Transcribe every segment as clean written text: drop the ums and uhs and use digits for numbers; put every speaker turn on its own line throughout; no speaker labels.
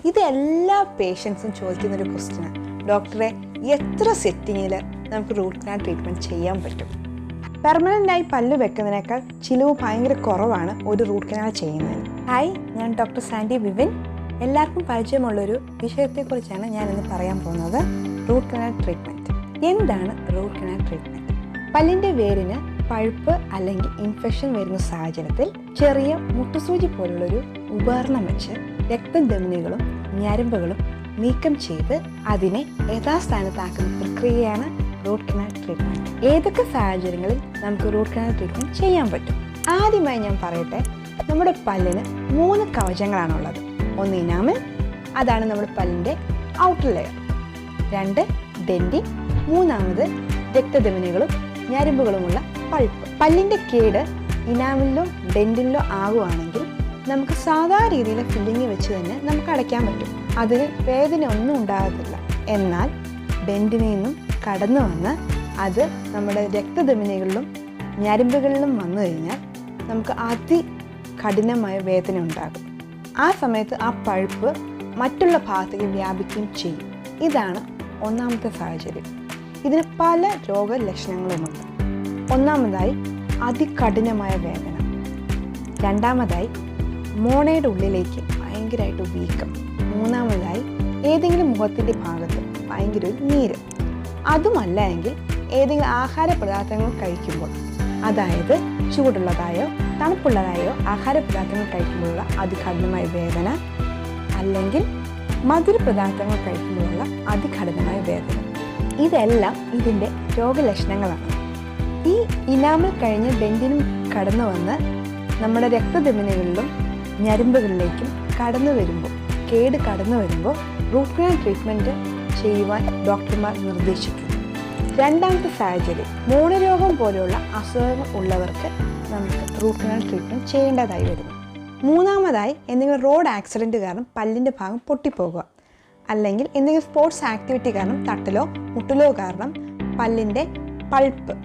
ഇത് എല്ലാ പേഷ്യൻസും ചോദിക്കുന്നൊരു ക്വസ്റ്റ്യനാണ്. ഡോക്ടറെ, എത്ര സെറ്റിങ്ങിൽ നമുക്ക് റൂട്ട് കനാൽ ട്രീറ്റ്മെൻറ്റ് ചെയ്യാൻ പറ്റും? പെർമനൻ്റായി പല്ല് വെക്കുന്നതിനേക്കാൾ ചിലവ് ഭയങ്കര കുറവാണ് ഒരു റൂട്ട് കനാൽ ചെയ്യുന്നതിന്. ഹായ്, ഞാൻ ഡോക്ടർ സാൻഡി വിവിൻ. എല്ലാവർക്കും പരിചയമുള്ളൊരു വിഷയത്തെക്കുറിച്ചാണ് ഞാനിന്ന് പറയാൻ പോകുന്നത്. Root canal treatment. എന്താണ് റൂട്ട് കനാൽ ട്രീറ്റ്മെൻറ്റ്? പല്ലിൻ്റെ വേരിന് പഴുപ്പ് അല്ലെങ്കിൽ ഇൻഫെക്ഷൻ വരുന്ന സാഹചര്യത്തിൽ ചെറിയ മുട്ടുസൂചി പോലുള്ളൊരു ഉപകരണം വെച്ച് രക്തധമനികളും ഞരമ്പുകളും നീക്കം ചെയ്ത് അതിനെ യഥാസ്ഥാനത്താക്കുന്ന പ്രക്രിയയാണ് റൂട്ട് കനാൽ ട്രീറ്റ്മെൻറ്റ്. ഏതൊക്കെ സാഹചര്യങ്ങളിൽ നമുക്ക് റൂട്ട് കനാൽ ട്രീറ്റ്മെൻറ്റ് ചെയ്യാൻ പറ്റും? ആദ്യമായി ഞാൻ പറയട്ടെ, നമ്മുടെ പല്ലിന് 3 കവചങ്ങളാണുള്ളത്. ഒന്ന് ഇനാമൽ, അതാണ് നമ്മുടെ പല്ലിൻ്റെ ഔട്ടർ ലെയർ. 2 ഡെൻറ്റിൻ, 3 രക്തധമനികളും ഞരമ്പുകളുമുള്ള പൾപ്പ്. പല്ലിൻ്റെ കേട് ഇനാമലിലോ ഡെൻറ്റിനിലോ ആകുവാണെങ്കിൽ നമുക്ക് സാധാരണ രീതിയിലെ ഫില്ലിങ് വെച്ച് തന്നെ നമുക്ക് അടയ്ക്കാൻ പറ്റും. അതിന് വേദന ഒന്നും ഉണ്ടാകത്തില്ല. എന്നാൽ ഡെൻറ്റിനിൽ നിന്നും കടന്നു വന്ന് അത് നമ്മുടെ രക്തധമനികളിലും ഞരമ്പുകളിലും വന്നു കഴിഞ്ഞാൽ നമുക്ക് അതികഠിനമായ വേദന ഉണ്ടാകും. ആ സമയത്ത് ആ പഴുപ്പ് മറ്റുള്ള ഭാഗത്തേക്ക് വ്യാപിക്കുകയും ചെയ്യും. ഇതാണ് ഒന്നാമത്തെ സാഹചര്യം. ഇതിന് പല രോഗലക്ഷണങ്ങളുമുണ്ട്. ഒന്നാമതായി അതികഠിനമായ വേദന. രണ്ടാമതായി മോണയുടെ ഉള്ളിലേക്ക് ഭയങ്കരമായിട്ട് വീക്കം. മൂന്നാമതായി ഏതെങ്കിലും മുഖത്തിൻ്റെ ഭാഗത്ത് ഭയങ്കര ഒരു നീര്. അതുമല്ല എങ്കിൽ ഏതെങ്കിലും ആഹാര പദാർത്ഥങ്ങൾ കഴിക്കുമ്പോൾ, അതായത് ചൂടുള്ളതായോ തണുപ്പുള്ളതായോ ആഹാര പദാർത്ഥങ്ങൾ കഴിക്കുമ്പോഴുള്ള അതികഠിനമായ വേദന, അല്ലെങ്കിൽ മധുര പദാർത്ഥങ്ങൾ കഴിക്കുമ്പോഴുള്ള അതികഠിനമായ വേദന. ഇതെല്ലാം ഇതിൻ്റെ രോഗലക്ഷണങ്ങളാണ്. ഈ ഇനാമൽ കഴിഞ്ഞ് ഡെൻറ്റിനും കടന്നു വന്ന് നമ്മുടെ രക്തധമനികളിലും ഞരമ്പുകളിലേക്കും കേട് കടന്നു വരുമ്പോൾ റൂട്ട് കനാൽ ട്രീറ്റ്മെൻറ്റ് ചെയ്യുവാൻ ഡോക്ടർമാർ നിർദ്ദേശിക്കുന്നു. രണ്ടാമത്തെ സാഹചര്യം, മോണരോഗം പോലെയുള്ള അസുഖങ്ങൾ ഉള്ളവർക്ക് നമുക്ക് റൂട്ട് കനാൽ ട്രീറ്റ്മെൻറ്റ് ചെയ്യേണ്ടതായി വരുന്നു. മൂന്നാമതായി, എന്തെങ്കിലും റോഡ് ആക്സിഡൻറ്റ് കാരണം പല്ലിൻ്റെ ഭാഗം പൊട്ടിപ്പോകുക, അല്ലെങ്കിൽ എന്തെങ്കിലും സ്പോർട്സ് ആക്ടിവിറ്റി കാരണം തട്ടലോ മുട്ടലോ കാരണം പല്ലിൻ്റെ പൾപ്പ്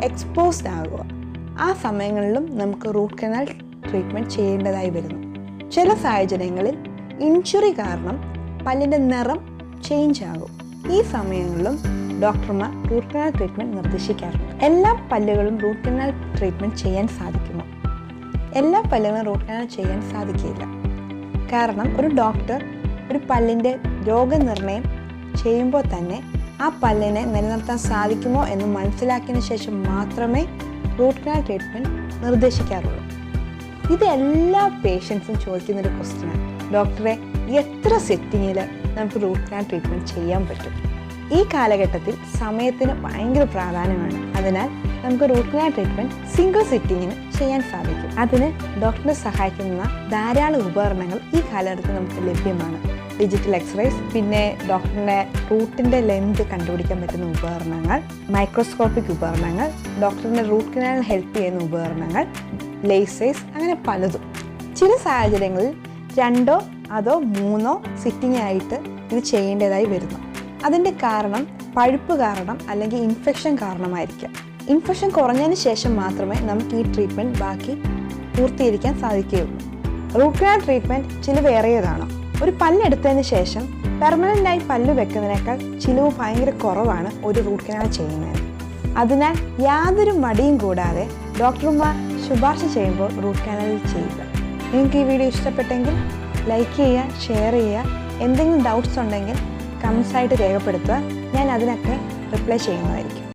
എക്സ്പോസ്ഡ് ആകുക. ആ സമയങ്ങളിലും നമുക്ക് റൂട്ട് കനാൽ ട്രീറ്റ്മെൻറ്റ് ചെയ്യേണ്ടതായി വരുന്നു. ചില സാഹചര്യങ്ങളിൽ ഇൻജുറി കാരണം പല്ലിൻ്റെ നിറം ചേഞ്ച് ആകും. ഈ സമയങ്ങളിലും ഡോക്ടർമാർ റൂട്ട് കനാൽ ട്രീറ്റ്മെൻറ്റ് നിർദ്ദേശിക്കാറുണ്ട്. എല്ലാ പല്ലുകളും റൂട്ട് കനാൽ ട്രീറ്റ്മെൻറ്റ് ചെയ്യാൻ സാധിക്കുമോ? എല്ലാ പല്ലുകളും റൂട്ട് കനാൽ ചെയ്യാൻ സാധിക്കില്ല. കാരണം ഒരു ഡോക്ടർ ഒരു പല്ലിൻ്റെ രോഗനിർണയം ചെയ്യുമ്പോൾ തന്നെ ആ പല്ലിനെ നിലനിർത്താൻ സാധിക്കുമോ എന്ന് മനസ്സിലാക്കിയതിന് ശേഷം മാത്രമേ റൂട്ട് കനാൽ ട്രീറ്റ്മെൻറ്റ് നിർദ്ദേശിക്കാറുള്ളൂ. ഇത് എല്ലാ പേഷ്യൻസും ചോദിക്കുന്നൊരു ക്വസ്റ്റ്യനാണ്. ഡോക്ടറെ, എത്ര സെറ്റിങ്ങിൽ നമുക്ക് റൂട്ട് കനാൽ ട്രീറ്റ്മെൻറ്റ് ചെയ്യാൻ പറ്റും? ഈ കാലഘട്ടത്തിൽ സമയത്തിന് ഭയങ്കര പ്രാധാന്യമാണ്. അതിനാൽ നമുക്ക് റൂട്ട് കനാൽ ട്രീറ്റ്മെൻറ്റ് സിംഗിൾ സിറ്റിങ്ങിന് ചെയ്യാൻ സാധിക്കും. അതിന് ഡോക്ടറിനെ സഹായിക്കുന്ന ധാരാളം ഉപകരണങ്ങൾ ഈ കാലഘട്ടത്തിൽ നമുക്ക് ലഭ്യമാണ്. ഡിജിറ്റൽ എക്സ്റേസ്, പിന്നെ ഡോക്ടറിൻ്റെ റൂട്ടിൻ്റെ ലെന്ത് കണ്ടുപിടിക്കാൻ പറ്റുന്ന ഉപകരണങ്ങൾ, മൈക്രോസ്കോപ്പിക് ഉപകരണങ്ങൾ, ഡോക്ടറിൻ്റെ റൂട്ട് കനാലിന് ഹെൽപ്പ് ചെയ്യുന്ന ഉപകരണങ്ങൾ, ലേസേഴ്സ്, അങ്ങനെ പലതും. ചില സാഹചര്യങ്ങളിൽ 2 അതോ 3 സിറ്റിംഗ് ആയിട്ട് ഇത് ചെയ്യേണ്ടതായി വരുന്നു. അതിൻ്റെ കാരണം പഴുപ്പ് കാരണം അല്ലെങ്കിൽ ഇൻഫെക്ഷൻ കാരണമായിരിക്കാം. ഇൻഫെക്ഷൻ കുറഞ്ഞതിന് ശേഷം മാത്രമേ നമുക്ക് ഈ ട്രീറ്റ്മെൻറ്റ് ബാക്കി പൂർത്തീകരിക്കാൻ സാധിക്കുകയുള്ളൂ. റൂട്ട് കനാൽ ട്രീറ്റ്മെൻറ്റ് ചിലവേറിയതാണ്. ഒരു പല്ലെടുത്തതിന് ശേഷം പെർമനൻ്റായി പല്ല് വെക്കുന്നതിനേക്കാൾ ചിലവ് ഭയങ്കര കുറവാണ് ഒരു റൂട്ട് കനാൽ ചെയ്യുന്നതിന്. അതിനാൽ യാതൊരു മടിയും കൂടാതെ ഡോക്ടർമാർ ശുപാർശ ചെയ്യുമ്പോൾ റൂട്ട് കനാലിൽ ചെയ്യുക. നിങ്ങൾക്ക് ഈ വീഡിയോ ഇഷ്ടപ്പെട്ടെങ്കിൽ ലൈക്ക് ചെയ്യുക, ഷെയർ ചെയ്യുക. എന്തെങ്കിലും ഡൗട്ട്സ് ഉണ്ടെങ്കിൽ കമൻസായിട്ട് രേഖപ്പെടുത്തുക. ഞാൻ അതിനൊക്കെ റിപ്ലൈ ചെയ്യുന്നതായിരിക്കും.